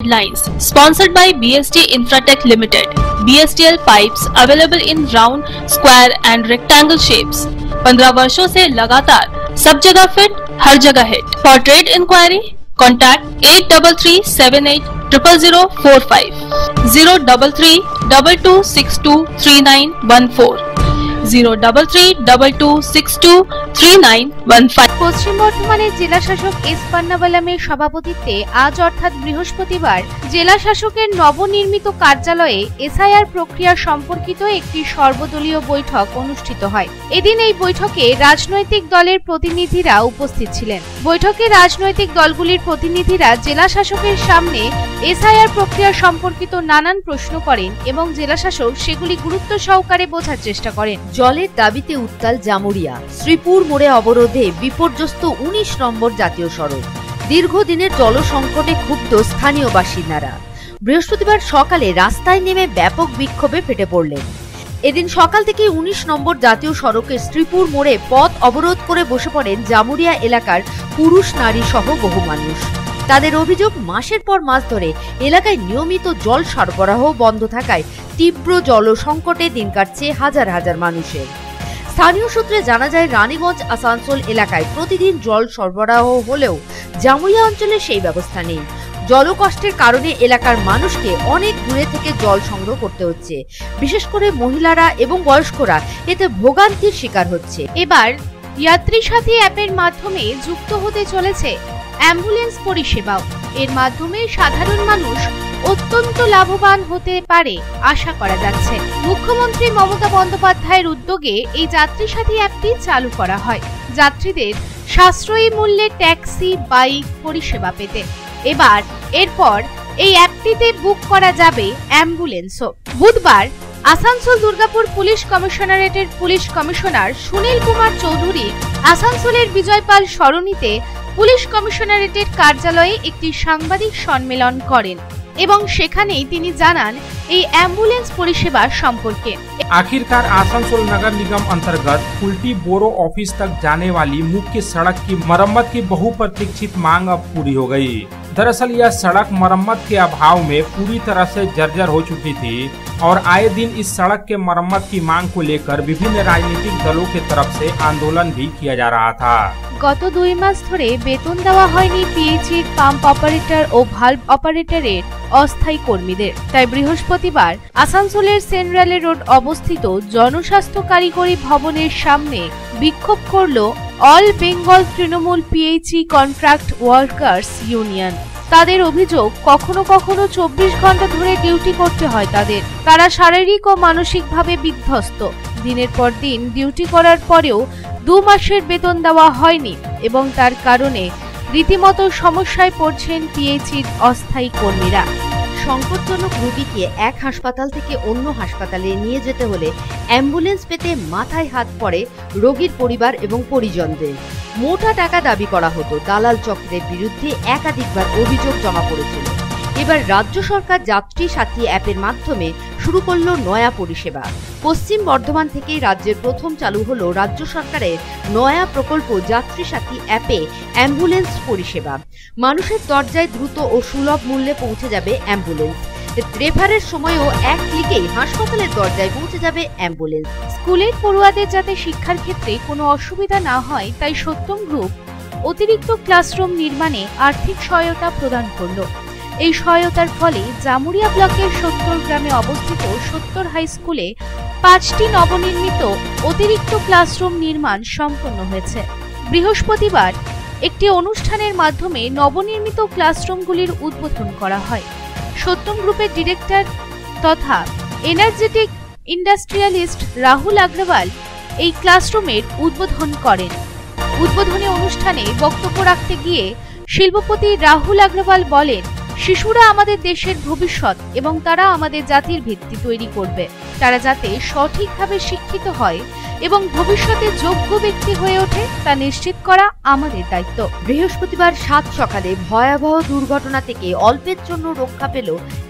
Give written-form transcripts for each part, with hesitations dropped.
Lines sponsored by BST Infratech Limited. BSTL pipes available in round, square and rectangle shapes. 15 वर्षों से लगातार सब जगह फिट, हर जगह hit. For trade inquiry, contact 8338000045, 03322623914, 03322623915. পশ্চিম বর্ধমানের জেলা শাসক এস পান্নাবালামের সভাপতিত্বে আজ অর্থাৎ বৃহস্পতিবার জেলা শাসকের নবনির্মিত কার্যালয়ে এসআইআর প্রক্রিয়া সম্পর্কিত একটি সর্বদলীয় বৈঠক অনুষ্ঠিত হয়। এদিন এই বৈঠকে রাজনৈতিক দলের প্রতিনিধিরা উপস্থিত ছিলেন। বৈঠকে রাজনৈতিক দলগুলির প্রতিনিধিরা জেলা শাসকের সামনে এসআইআর প্রক্রিয়া সম্পর্কিত নানান প্রশ্ন করেন এবং জেলা শাসক সেগুলি গুরুত্ব সহকারে বোঝার চেষ্টা করেন। জলের দাবিতে উত্তাল জামুরিয়া, শ্রীপুর মোড়ে অবরোধে বিপর্যস্ত ১৯ নম্বর জাতীয় সড়ক। দীর্ঘদিনের জল সংকটে ক্ষুব্ধ স্থানীয় বাসিন্দারা বৃহস্পতিবার সকালে রাস্তায় নেমে ব্যাপক বিক্ষোভে ফেটে পড়লেন। এদিন সকাল থেকে ১৯ নম্বর জাতীয় সড়কের শ্রীপুর মোড়ে পথ অবরোধ করে বসে পড়েন জামুরিয়া এলাকার পুরুষ নারী সহ বহু মানুষ। তাদের অভিযোগ, মাসের পর মাস ধরে এলাকায় নিয়মিত জল সরবরাহ বন্ধ থাকায় তীব্র জল সংকটে দিন কাটছে হাজার হাজার মানুষের। স্থানীয় সূত্রে জানা যায়, রানীগঞ্জ আসানসোল এলাকায় প্রতিদিন জল সরবরাহ হলেও জামুরিয়া অঞ্চলে সেই ব্যবস্থা নেই। জলকষ্টের কারণে এলাকার মানুষকে অনেক দূরে থেকে জল সংগ্রহ করতে হচ্ছে। বিশেষ করে মহিলারা এবং বয়স্করা এতে ভোগান্তির শিকার হচ্ছে। এবার যাত্রী সাথী অ্যাপের মাধ্যমে যুক্ত হতে চলেছে অ্যাম্বুলেন্স পরিষেবাও। এর মাধ্যমে সাধারণ মানুষ অত্যন্ত লাভবান হতে পারে আশা করা যাচ্ছে। মুখ্যমন্ত্রী মমতা বন্দ্যোপাধ্যায়ের উদ্যোগে এই যাত্রী সাথী অ্যাপটি চালু করা হয় যাত্রীদের সাশ্রয়ী মূল্যে ট্যাক্সি, বাইক পরিষেবা পেতে। এরপর এই অ্যাপটিতে বুক করা যাবে অ্যাম্বুলেন্সও। বুধবার আসানসোল দুর্গাপুর পুলিশ কমিশনারেটের পুলিশ কমিশনার সুনীল কুমার চৌধুরী আসানসোলের বিজয়পাল সরণিতে পুলিশ কমিশনারেটের কার্যালয়ে একটি সাংবাদিক সম্মেলন করেন এবং সেখানেই তিনি জানান এই অ্যাম্বুলেন্স পরিষেবা সম্পর্কে। आखिरकार आसनसोल नगर निगम अंतर्गत उल्टी बोरो ऑफिस तक जाने वाली मुख्य सड़क की मरम्मत की बहुप्रतीक्षित मांग अब पूरी हो गई। दरअसल यह सड़क मरम्मत के अभाव में पूरी तरह से जर्जर हो चुकी थी और आए दिन इस सड़क के मरम्मत की मांग को लेकर विभिन्न राजनीतिक दलों की तरफ से आंदोलन भी किया जा रहा था। গত 2 মাস ধরে বেতন দেওয়া হয়নি পিএইচির পাম্প অপারেটর ও ভালভ অপারেটরের অস্থায়ী কর্মীদের। তাই বৃহস্পতিবার আসানসোলের সেন্ট্রাল রোড অবস্থিত জনস্বাস্থ্য কারিগরি ভবনের সামনে বিক্ষোভ করল all Bengal Trinamool PHE contract workers union. তাদের অভিযোগ, কখনো কখনো 24 ঘন্টা ধরে ডিউটি করতে হয় তাদের। তারা শারীরিক ও মানসিকভাবে বিধ্বস্ত। দিনের পর দিন ডিউটি করার পরেও 2 মাসের বেতন দেওয়া হয়নি এবং তার কারণে রীতিমতো সমস্যায় পড়ছেন পিএইচির অস্থায়ী কর্মীরা। সংকটজনক রোগীকে এক হাসপাতাল থেকে অন্য হাসপাতালে নিয়ে যেতে হলে অ্যাম্বুলেন্স পেতে মাথায় হাত পড়ে রোগীর পরিবার এবং পরিজনদের। মোটা টাকা দাবি করা হতো। দালাল চক্রের বিরুদ্ধে একাধিকবার অভিযোগ জমা পড়েছিল। এবার রাজ্য সরকার যাত্রী সাথী অ্যাপের মাধ্যমে শুরু করল নয়া পরিষেবা। পশ্চিম বর্ধমান থেকে রাজ্যের প্রথম চালু হলো রাজ্য সরকারের নয়া প্রকল্প যাত্রী সাথী অ্যাপে অ্যাম্বুলেন্স পরিষেবা। মানুষের দরজায় দ্রুত ও সুলভ মূল্যে পৌঁছে যাবে অ্যাম্বুলেন্স। রেফারের সময়ও এক ক্লিকেই হাসপাতালের দরজায় পৌঁছে যাবে অ্যাম্বুলেন্স। স্কুলের পড়ুয়াদের যাতে শিক্ষার ক্ষেত্রে কোনো অসুবিধা না হয় তাই সত্যম গ্রুপ অতিরিক্ত ক্লাসরুম নির্মাণে আর্থিক সহায়তা প্রদান করল। এই সহায়তার ফলে জামুরিয়া ব্লকের ৭০ গ্রামে অবস্থিত ৭০ হাই স্কুলে 5টি নবনির্মিত অতিরিক্ত ক্লাসরুম নির্মাণ সম্পন্ন হয়েছে। বৃহস্পতিবার একটি অনুষ্ঠানের মাধ্যমে নবনির্মিত ক্লাসরুমগুলির উদ্বোধন করা হয়। সত্যম গ্রুপের ডিরেক্টর তথা এনার্জেটিক ইন্ডাস্ট্রিয়ালিস্ট রাহুল আগ্রওয়াল এই ক্লাসরুমের উদ্বোধন করেন। উদ্বোধনী অনুষ্ঠানে বক্তব্য রাখতে গিয়ে শিল্পপতি রাহুল আগ্রওয়াল বলেন, শিশুরা আমাদের দেশের ভবিষ্যৎ এবং তারা আমাদের জাতির ভিত্তি তৈরি করবে। তারা যাতে সঠিকভাবে শিক্ষিত হয় এবং ভবিষ্যতে যোগ্য ব্যক্তি হয়ে ওঠে তা নিশ্চিত করা আমাদের দায়িত্ব। বৃহস্পতিবার 7 সকালে ভয়াবহ দুর্ঘটনা থেকে অল্পের জন্য রক্ষা পেল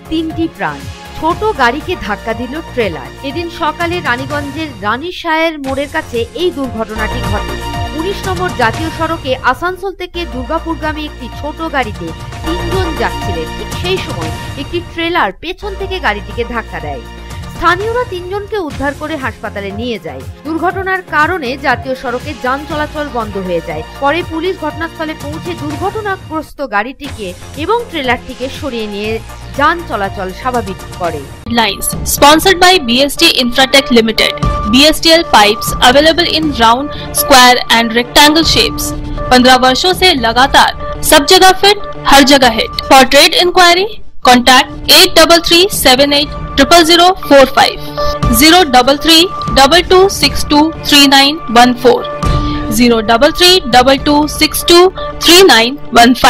3টি প্রাণ। ছোট গাড়িকে ধাক্কা দিল ট্রেলার। এদিন সকালে রানীগঞ্জের রানীশাহের মোড়ের কাছে এই দুর্ঘটনাটি ঘটে। 19 নম্বর জাতীয় সড়কে আসানসোল থেকে দুর্গাপুরগামী একটি ছোট গাড়িতে 3 জন যাচ্ছিলেন। ঠিক সেই সময় একটি ট্রেলার পেছন থেকে গাড়িটিকে ধাক্কা দেয়। স্থানীয়রা 3 জনকে উদ্ধার করে হাসপাতালে নিয়ে যায়। দুর্ঘটনার কারণে জাতীয় সড়কে যান চলাচল বন্ধ হয়ে যায়। পরে পুলিশ ঘটনাস্থলে পৌঁছে দুর্ঘটনাগ্রস্ত গাড়িটিকে এবং ট্রেলারটিকে সরিয়ে নিয়ে যান চলাচল স্বাভাবিক করে। Lines sponsored by BST Infratech Limited. BSTL pipes available in round, square and rectangle shapes. 15 वर्षों से लगातार सब जगह फिट, हर जगह hit. For trade inquiry, contact 8337800045, 03322623914, 03322623915.